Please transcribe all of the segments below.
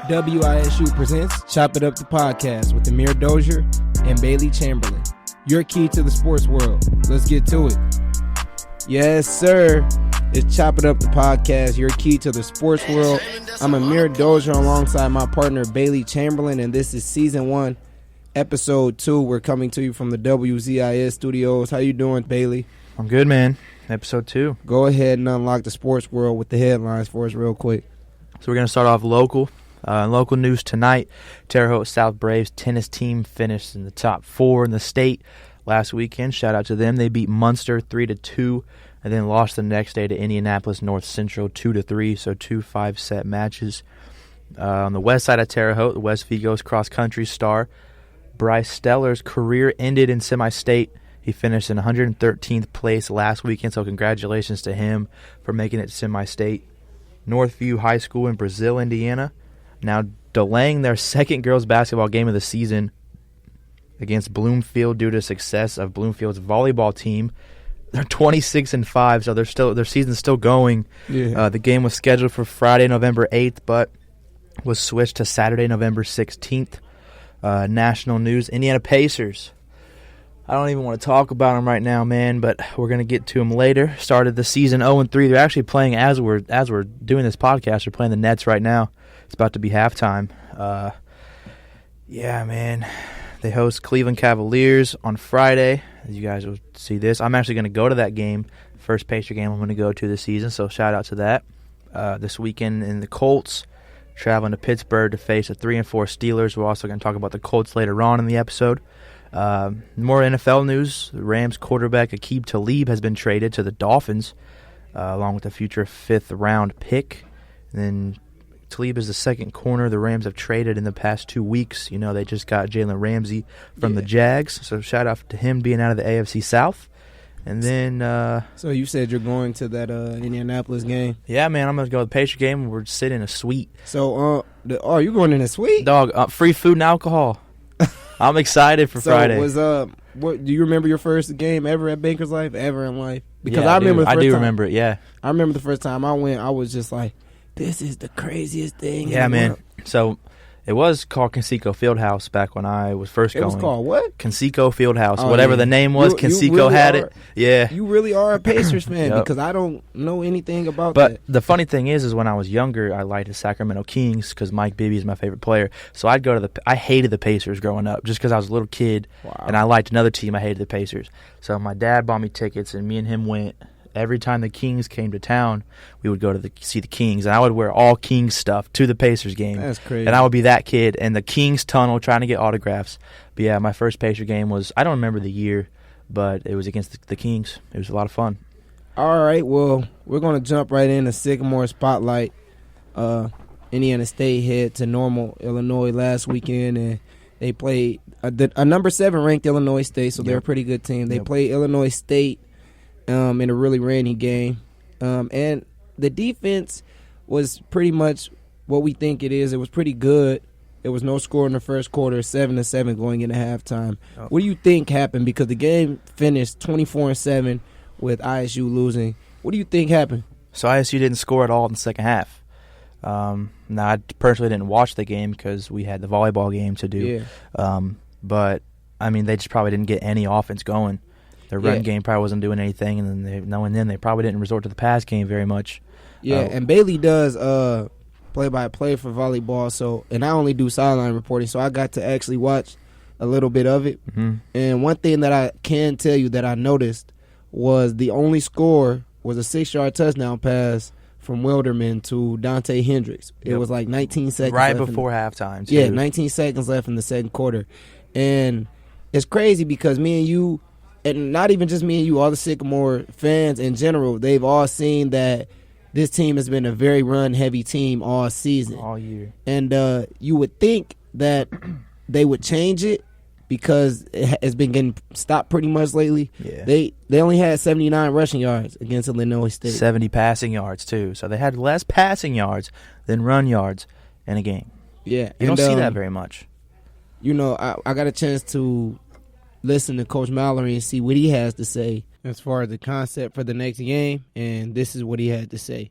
WISU presents Chop It Up the Podcast with Amere and Baylee Chamberlain. Your key to the sports world. Let's get to it. Yes, sir. It's Chop It Up the Podcast, your key to the sports world. I'm Amere alongside my partner Baylee Chamberlain, and this is Season 1, Episode 2. We're coming to you from the WZIS studios. How you doing, Baylee? I'm good, man. Episode 2. Go ahead and unlock the sports world with the headlines for us real quick. So we're going to start off local. Local news tonight, Terre Haute South Braves tennis team finished in the top 4 in the state last weekend. Shout out to them. They beat Munster 3-2 and then lost the next day to Indianapolis North Central 2-3, so 2 5-set matches. On the west side of Terre Haute, the West Vigos cross-country star Bryce Steller's career ended in semi-state. He finished in 113th place last weekend, so congratulations to him for making it semi-state. Northview High School in Brazil, Indiana, now delaying their second girls basketball game of the season against Bloomfield due to success of Bloomfield's volleyball team. They're 26-5, so their season's still going. Yeah. The game was scheduled for Friday, November 8th, but was switched to Saturday, November 16th. National news: Indiana Pacers. I don't even want to talk about them right now, man, but we're going to get to them later. Started the season 0-3. They're actually playing as we're doing this podcast. They're playing the Nets right now. It's about to be halftime. Yeah, man. They host Cleveland Cavaliers on Friday. As you guys will see this. I'm actually going to go to that game. First Pacer game I'm going to go to this season, so shout out to that. This weekend in the Colts, traveling to Pittsburgh to face the 3-4 Steelers. We're also going to talk about the Colts later on in the episode. More NFL news. The Rams quarterback Aqib Talib has been traded to the Dolphins, along with a future 5th-round pick. And then Talib is the second corner the Rams have traded in the past 2 weeks. You know, they just got Jalen Ramsey from the Jags, so shout out to him being out of the AFC South. And then So you said you're going to that Indianapolis game? Yeah, man, I'm going to go to the Patriot game. We're sitting in a suite. So, you're going in a suite? Dog, free food and alcohol. I'm excited for Friday. What do you remember your first game ever at Baker's Life, ever in life? Because yeah, I remember the first time. Remember it, yeah. I remember the first time I went, I was just like, this is the craziest thing. Yeah, in the man. world. So it was called Conseco Fieldhouse back when I was first going. It was called what? Conseco Fieldhouse. Oh, Whatever yeah. the name was, Conseco really had it. Yeah. You really are a Pacers fan Yep. because I don't know anything about But that. the funny thing is when I was younger, I liked the Sacramento Kings because Mike Bibby is my favorite player. So I'd go to I hated the Pacers growing up just because I was a little kid. Wow. And I liked another team. I hated the Pacers. So my dad bought me tickets, and me and him went. Every time the Kings came to town, we would go to see the Kings, and I would wear all Kings stuff to the Pacers game. That's crazy. And I would be that kid in the Kings tunnel trying to get autographs. But yeah, my first Pacer game was, I don't remember the year, but it was against the Kings. It was a lot of fun. All right, well, we're going to jump right into Sycamore Spotlight. Indiana State head to Normal, Illinois last weekend, and they played a number 7 ranked Illinois State, so they're a pretty good team. They played Illinois State in a really rainy game. And the defense was pretty much what we think it is. It was pretty good. There was no score in the first quarter, 7-7 going into halftime. Oh. What do you think happened? Because the game finished 24-7 with ISU losing. What do you think happened? So ISU didn't score at all in the second half. Now, I personally didn't watch the game because we had the volleyball game to do. Yeah. But, I mean, they just probably didn't get any offense going. Their run game probably wasn't doing anything, and then they probably didn't resort to the pass game very much. Yeah, and Baylee does play-by-play for volleyball, and I only do sideline reporting, so I got to actually watch a little bit of it. Mm-hmm. And one thing that I can tell you that I noticed was the only score was a 6-yard touchdown pass from Wilderman to Dante Hendricks. It was like 19 seconds right left before halftime, too. Yeah, 19 seconds left in the second quarter. And it's crazy because me and you, and not even just me and you, all the Sycamore fans in general, they've all seen that this team has been a very run-heavy team all season. All year. And you would think that they would change it because it has been getting stopped pretty much lately. Yeah. They only had 79 rushing yards against Illinois State. 70 passing yards, too. So they had less passing yards than run yards in a game. Yeah. You don't see that very much. You know, I got a chance to listen to Coach Mallory and see what he has to say as far as the concept for the next game, and this is what he had to say.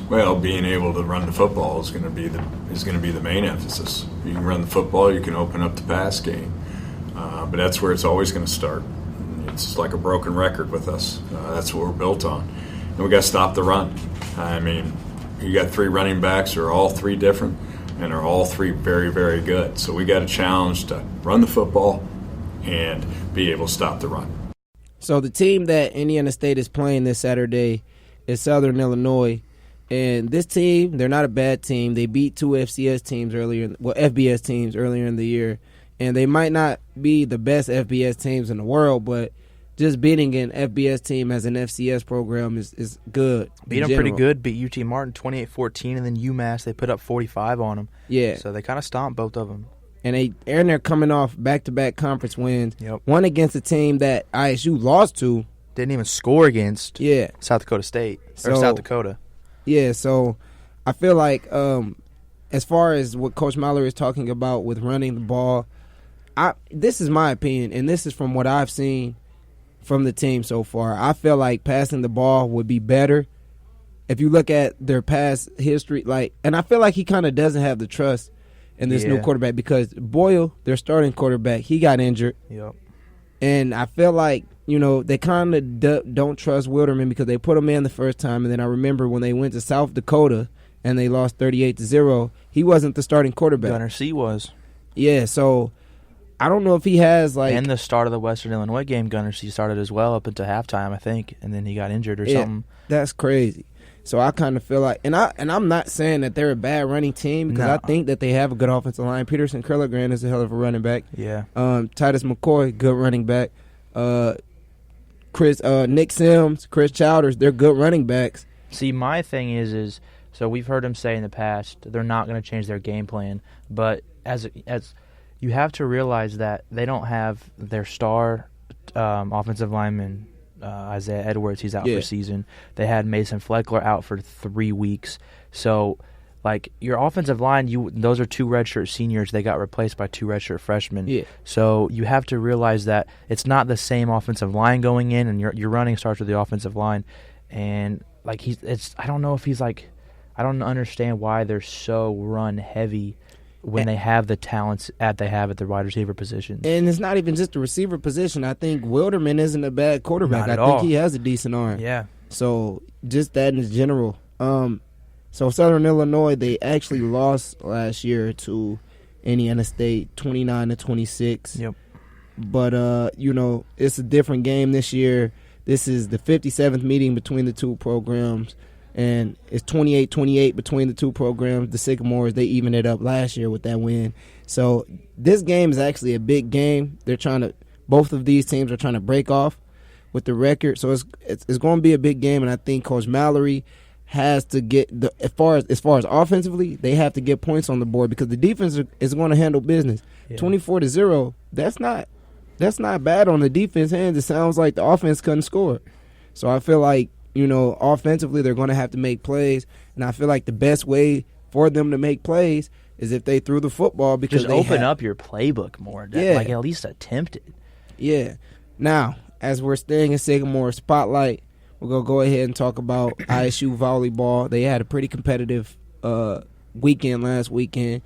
Well, being able to run the football is going to be the main emphasis. You can run the football, you can open up the pass game, but that's where it's always going to start. It's like a broken record with us. That's what we're built on, and we got to stop the run. I mean, you got 3 running backs who are all 3 different, and are all 3 very, very good. So we got a challenge to run the football and be able to stop the run. So the team that Indiana State is playing this Saturday is Southern Illinois. And this team, they're not a bad team. They beat 2 FBS teams earlier in the year. And they might not be the best FBS teams in the world, but just beating an FBS team as an FCS program is good. Beat them pretty good. Beat UT Martin 28-14, and then UMass, they put up 45 on them. Yeah. So they kind of stomped both of them. And they're coming off back-to-back conference wins. Yep. One against a team that ISU lost to. Didn't even score against South Dakota State or South Dakota. Yeah, so I feel like as far as what Coach Mallory is talking about with running the ball, this is my opinion, and this is from what I've seen from the team so far. I feel like passing the ball would be better if you look at their past history. And I feel like he kind of doesn't have the trust in this new quarterback because Boyle, their starting quarterback, he got injured. Yep. And I feel like, they kind of don't trust Wilderman because they put him in the first time. And then I remember when they went to South Dakota and they lost 38-0, he wasn't the starting quarterback. Gunner C was. Yeah, so I don't know if he has And the start of the Western Illinois game, Gunner C started as well up until halftime, I think, and then he got injured or something. That's crazy. So I kind of feel like, and I'm not saying that they're a bad running team because I think that they have a good offensive line. Peterson Kerligran is a hell of a running back. Yeah. Titus McCoy, good running back. Nick Sims, Chris Childers, they're good running backs. See, my thing is so we've heard him say in the past they're not going to change their game plan, but as you have to realize that they don't have their star offensive lineman. Isaiah Edwards, he's out for season. They had Mason Fleckler out for 3 weeks. So, your offensive line, those are 2 redshirt seniors. They got replaced by 2 redshirt freshmen. Yeah. So you have to realize that it's not the same offensive line going in, and your running starts with the offensive line. And I don't know if I don't understand why they're so run heavy when they have the talents they have at the wide receiver positions. And it's not even just the receiver position. I think Wilderman isn't a bad quarterback. Not at I think all. he has a decent arm. Yeah. So just that in general. So Southern Illinois, they actually lost last year to Indiana State 29-26. Yep. But it's a different game this year. This is the 57th meeting between the two programs. And it's 28-28 between the two programs. The Sycamores, they evened it up last year with that win. So this game is actually a big game. Both of these teams are trying to break off with the record. So it's going to be a big game, and I think Coach Mallory has to get as far as offensively, they have to get points on the board because the defense is going to handle business. 24-0, that's not bad on the defense hands. It sounds like the offense couldn't score. So I feel like offensively, they're going to have to make plays, and I feel like the best way for them to make plays is if they threw the football because just open up your playbook more. At least attempt it. Yeah. Now, as we're staying in Sycamore Spotlight, we're going to go ahead and talk about ISU Volleyball. They had a pretty competitive weekend last weekend.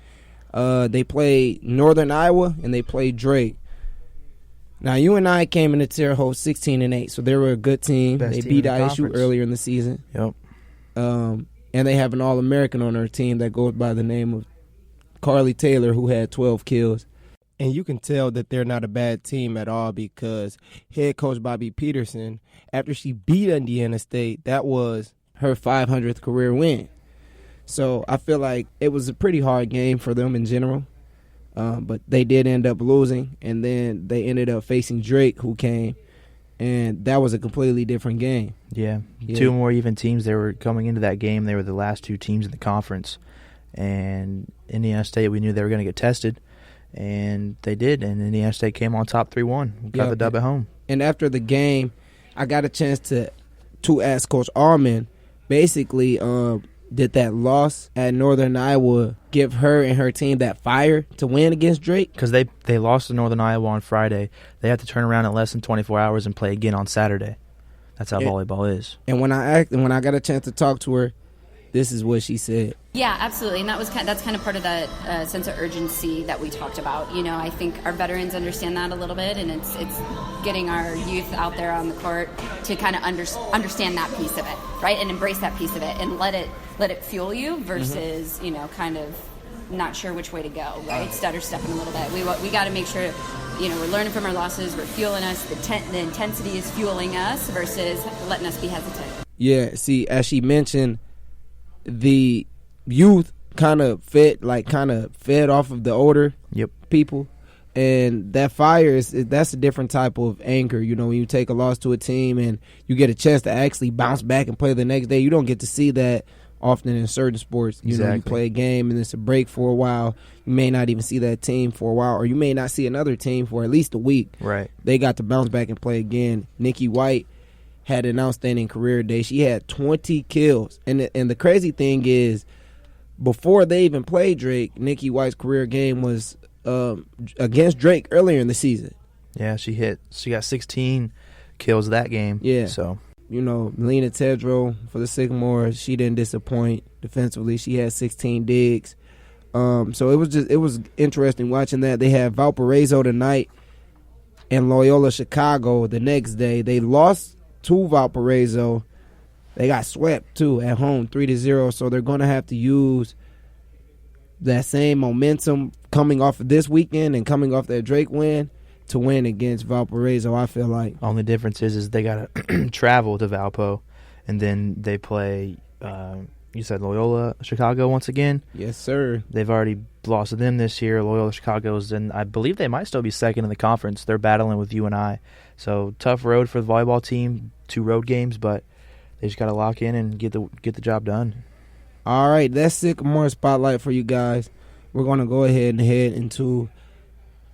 They played Northern Iowa, and they played Drake. Now, UNI came into Terre Haute 16-8, so they were a good team. They beat ISU earlier in the season. Yep. And they have an All-American on their team that goes by the name of Carly Taylor, who had 12 kills. And you can tell that they're not a bad team at all because head coach Bobby Peterson, after she beat Indiana State, that was her 500th career win. So I feel like it was a pretty hard game for them in general. But they did end up losing, and then they ended up facing Drake, who came, and that was a completely different game. Yeah. 2 more even teams. They were coming into that game. They were the last 2 teams in the conference. And Indiana State, we knew they were going to get tested, and they did. And Indiana State came on top 3-1, got the dub at home. And after the game, I got a chance to ask Coach Allman, basically, did that loss at Northern Iowa give her and her team that fire to win against Drake? Because they lost to Northern Iowa on Friday. They had to turn around in less than 24 hours and play again on Saturday. That's how volleyball is. And when I got a chance to talk to her, This is what she said. Yeah, absolutely, and that's kind of part of that sense of urgency that we talked about. I think our veterans understand that a little bit, and it's getting our youth out there on the court to kind of understand that piece of it, right, and embrace that piece of it, and let it fuel you versus kind of not sure which way to go, right? Stutter stepping a little bit. We got to make sure we're learning from our losses, we're fueling us, the intensity is fueling us versus letting us be hesitant. Yeah, see, as she mentioned, the youth kind of fed off of the older people, and that fire that's a different type of anger. When you take a loss to a team and you get a chance to actually bounce back and play the next day, you don't get to see that often in certain sports. You play a game and it's a break for a while. You may not even see that team for a while, or you may not see another team for at least a week. Right. They got to bounce back and play again. Nikki White had an outstanding career day. She had 20 kills. And the crazy thing is, before they even played Drake, Nikki White's career game was against Drake earlier in the season. Yeah, she got 16 kills that game. Yeah. So, Melina Tedrow for the Sycamores, she didn't disappoint defensively. She had 16 digs. So it was interesting watching that. They had Valparaiso tonight and Loyola Chicago the next day. They lost to Valparaiso. They got swept too at home 3-0. So they're going to have to use that same momentum coming off of this weekend and coming off that Drake win to win against Valparaiso, I feel like. Only difference is they got to travel to Valpo, and then they play, you said Loyola Chicago once again? Yes, sir. They've already lost to them this year. Loyola Chicago's, and I believe they might still be second in the conference. They're battling with UNI. So tough road for the volleyball team, 2 road games, but they just got to lock in and get the job done. All right, that's Sycamore Spotlight for you guys. We're going to go ahead and head into –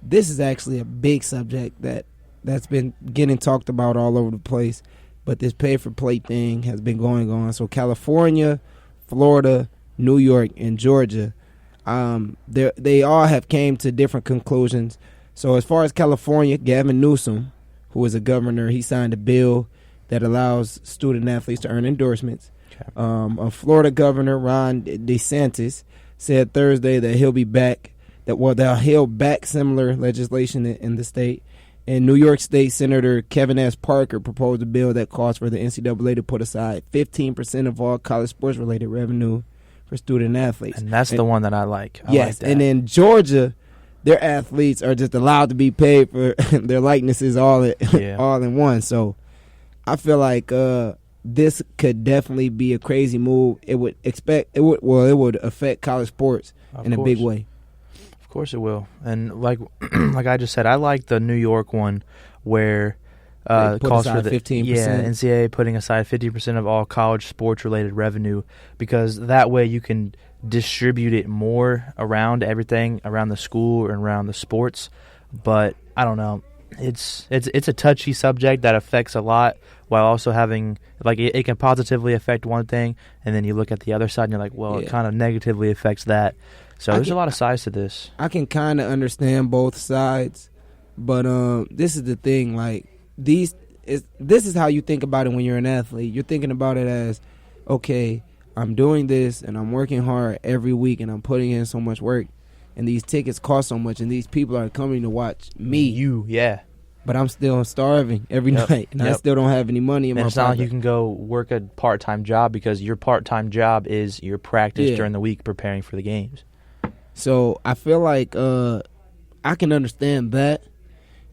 this is actually a big subject that's been getting talked about all over the place, but this pay-for-play thing has been going on. So California, Florida, New York, and Georgia, they all have came to different conclusions. So as far as California, Gavin Newsom, who is a governor, he signed a bill that allows student-athletes to earn endorsements. Okay. A Florida governor, Ron DeSantis, said Thursday that he'll be back. They'll back similar legislation in the state. And New York State Senator Kevin S. Parker proposed a bill that calls for the NCAA to put aside 15% of all college sports-related revenue for student athletes. And that's the one that I like. I yes, like that. And in Georgia, their athletes are just allowed to be paid for their likenesses all in one. So I feel like this could definitely be a crazy move. It would affect college sports in a big way. Of course it will. And like I just said, I like the New York one where calls for the 15%. Yeah, NCAA putting aside 50% of all college sports related revenue, because that way you can distribute it more around everything, around the school and around the sports. But I don't know. It's a touchy subject that affects a lot, while also having it can positively affect one thing, and then you look at the other side and you're like, well, it kind of negatively affects that. So there's a lot of sides to this. I can kind of understand both sides, but this is the thing. This is how you think about it when you're an athlete. You're thinking about it as, okay, I'm doing this and I'm working hard every week and I'm putting in so much work, and these tickets cost so much, and these people are coming to watch me. Yeah. But I'm still starving every night, and I still don't have any money in my pocket. It's not like you can go work a part-time job, because your part-time job is your practice during the week preparing for the games. So I feel like I can understand that.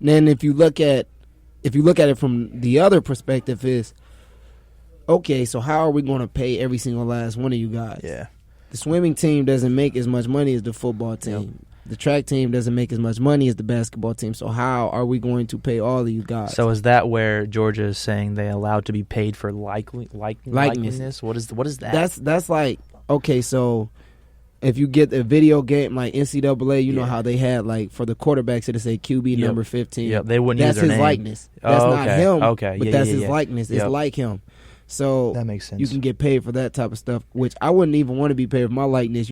And then if you look at it from the other perspective, is okay, so how are we going to pay every single last one of you guys? Yeah. The swimming team doesn't make as much money as the football team. Yep. The track team doesn't make as much money as the basketball team. So how are we going to pay all of you guys? So is that where Georgia is saying they allowed to be paid for likeness? What is that? That's like, okay, so if you get a video game like NCAA, you know how they had for the quarterbacks it'll say QB number 15. Yep, they wouldn't use their name. That's his likeness. That's not him. Okay, but that's his likeness. It's like him. So that makes sense. You can get paid for that type of stuff, which I wouldn't even want to be paid for my likeness.